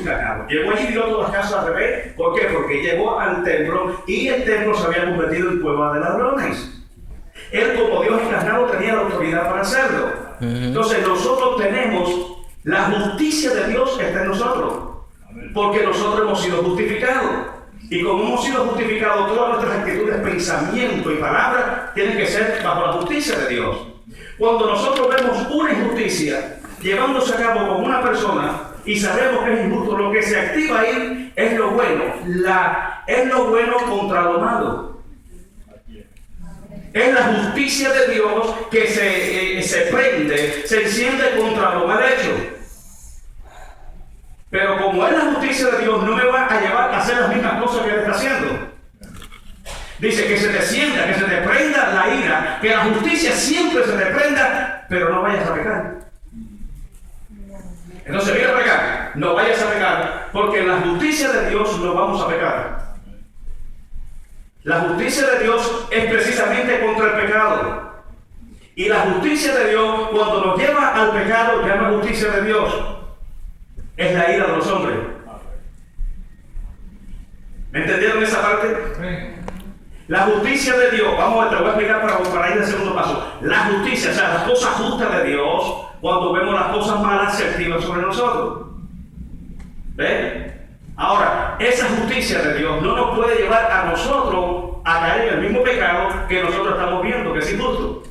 encarnado. Llegó allí y vio todas las casas al revés. ¿Por qué? Porque llegó al templo y el templo se había convertido en cueva de ladrones. Él, como Dios encarnado, tenía la autoridad para hacerlo. Entonces nosotros tenemos la justicia de Dios está en nosotros. Porque nosotros hemos sido justificados. Y como hemos sido justificados, todas nuestras actitudes, pensamiento y palabras tienen que ser bajo la justicia de Dios. Cuando nosotros vemos una injusticia llevándose a cabo con una persona y sabemos que es injusto, lo que se activa ahí es lo bueno. Es lo bueno contra lo malo. Es la justicia de Dios que se prende, se enciende contra lo mal hecho. Pero como es la justicia de Dios, no me va a llevar a hacer las mismas cosas que Él está haciendo. Dice que se te sienta, que se te prenda la ira, que la justicia siempre se te prenda, pero no vayas a pecar. Entonces, mira para acá, no vayas a pecar, porque en la justicia de Dios no vamos a pecar. La justicia de Dios es precisamente contra el pecado. Y la justicia de Dios, cuando nos lleva al pecado, ya no es justicia de Dios, es la ira de los hombres. ¿Me entendieron esa parte? La justicia de Dios, te voy a explicar para ir al segundo paso. La justicia, o sea, las cosas justas de Dios, cuando vemos las cosas malas, se activan sobre nosotros. ¿Ven? Ahora, esa justicia de Dios no nos puede llevar a nosotros a caer en el mismo pecado que nosotros estamos viendo, que es injusto.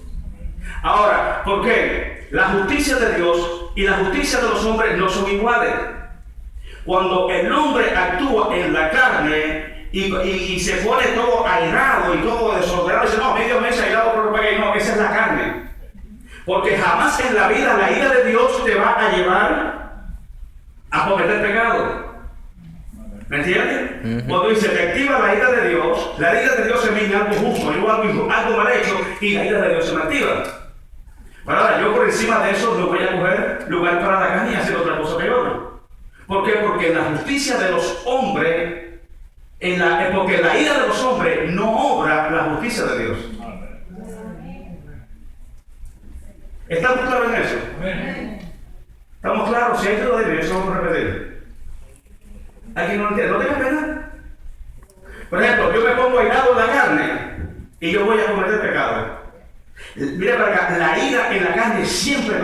Ahora, ¿por qué? La justicia de Dios y la justicia de los hombres no son iguales. Cuando el hombre actúa en la carne y se pone todo airado y todo desordenado, dice, no, medio mes airado por lo que no, esa es la carne. Porque jamás en la vida la ira de Dios te va a llevar a cometer pecado. ¿Me entiendes? Cuando dice, te activa la ira de Dios, la ira de Dios se mide algo justo, yo algo mal hecho, y la ira de Dios se me activa. Pero ahora, yo por encima de eso no voy a coger lugar para la carne y hacer otra cosa peor. ¿Por qué? Porque en la justicia de los hombres, porque en la ira de los hombres no obra la justicia de Dios. ¿Estamos claros en eso? ¿Estamos claros? Si hay que lo de eso, vamos a repetir. Aquí no entiende, no tengas pena. Por ejemplo, yo me pongo airado en la carne y yo voy a cometer pecado. Mira para acá, la ira en la carne siempre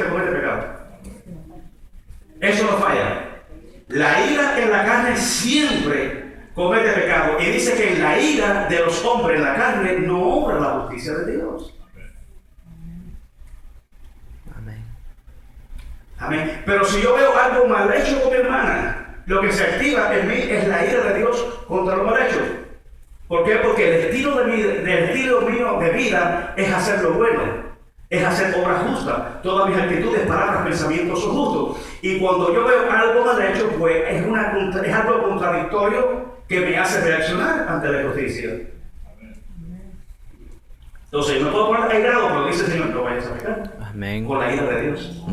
comete pecado. Eso no falla. La ira en la carne siempre comete pecado. Y dice que en la ira de los hombres en la carne no obra la justicia de Dios. Amén. Amén. Pero si yo veo algo mal hecho con mi hermana, lo que se activa en mí es la ira de Dios contra lo mal hecho. ¿Por qué? Porque el estilo mío de vida es hacer lo bueno, es hacer obras justas. Todas mis actitudes, palabras, pensamientos son justos. Y cuando yo veo algo mal hecho, pues es algo contradictorio que me hace reaccionar ante la justicia. Entonces, no puedo poner airado, pero dice el Señor, no vayas a pecar. Amén. Con la ira de Dios.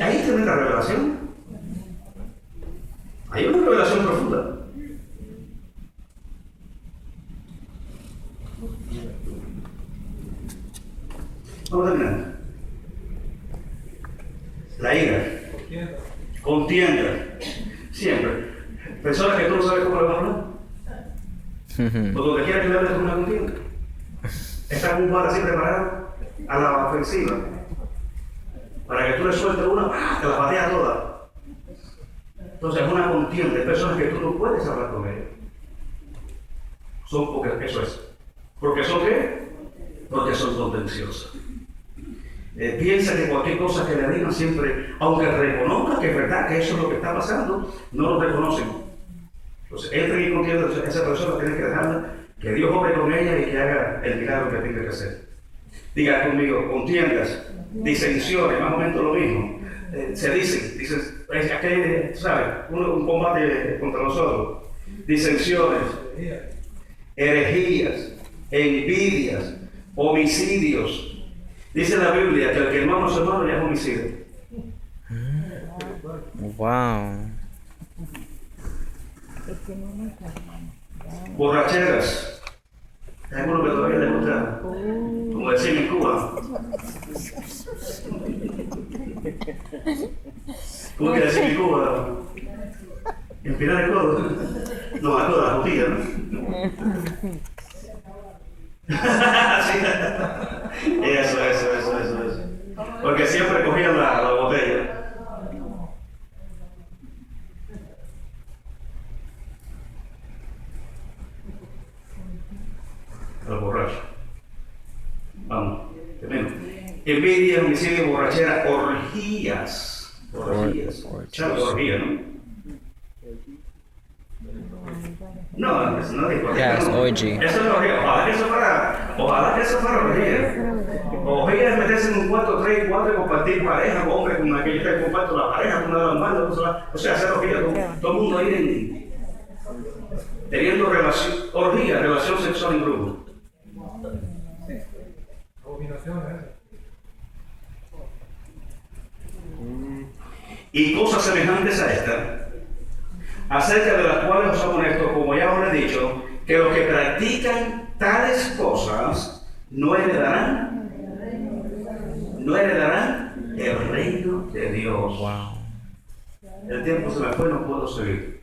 Ahí tiene la revelación. Hay una revelación profunda. Vamos a terminar. La ira. Contienda. Siempre. Personas que tú no sabes cómo le van a hablar. O donde quiera que le hables con una contienda. Está un guarda así preparado a la ofensiva. Para que tú le sueltes una, te la patea toda. Entonces es una contienda de personas que tú no puedes hablar con ellas. Eso es. ¿Porque son qué? Porque son contenciosas. Piensa que cualquier cosa que le digan siempre, aunque reconozca que es verdad que eso es lo que está pasando, no lo reconocen. Entonces, entra y contienda, esa persona tiene que dejarla, que Dios obre con ella y que haga el milagro que tenga que hacer. Diga conmigo, contiendas, disensiones, más o menos lo mismo. Se dicen, aquel, ¿sabes? Un combate contra nosotros. Disensiones, herejías, envidias, homicidios. Dice la Biblia que el que hermano a su hermano ya es homicidio. Wow. Borracheras. Hay algunos que todavía les gusta, como decimos en Cuba. ¿Cómo quiere decir mi Cuba? Empinar el codo. No, el codo, la jutilla, ¿no? Sí. Eso. Porque siempre cogían la botella. Al borracho. Vamos, termino. Envidia, homicidio, borrachera, orgías. Chavo, orgía, ¿no? No es orgía. Yes, orgy. Eso es orgía. Ojalá que eso fuera orgía. Orgía es meterse en un cuarto 3 y 4 y compartir pareja, hombre, con aquel que comparto la pareja, con una de las manos, o sea, hacer orgía, todo el mundo ahí teniendo relación sexual en grupo. Y cosas semejantes a esta, acerca de las cuales os amonesto, como ya os he dicho, que los que practican tales cosas no heredarán el reino de Dios. Wow. El tiempo se me fue, no puedo seguir.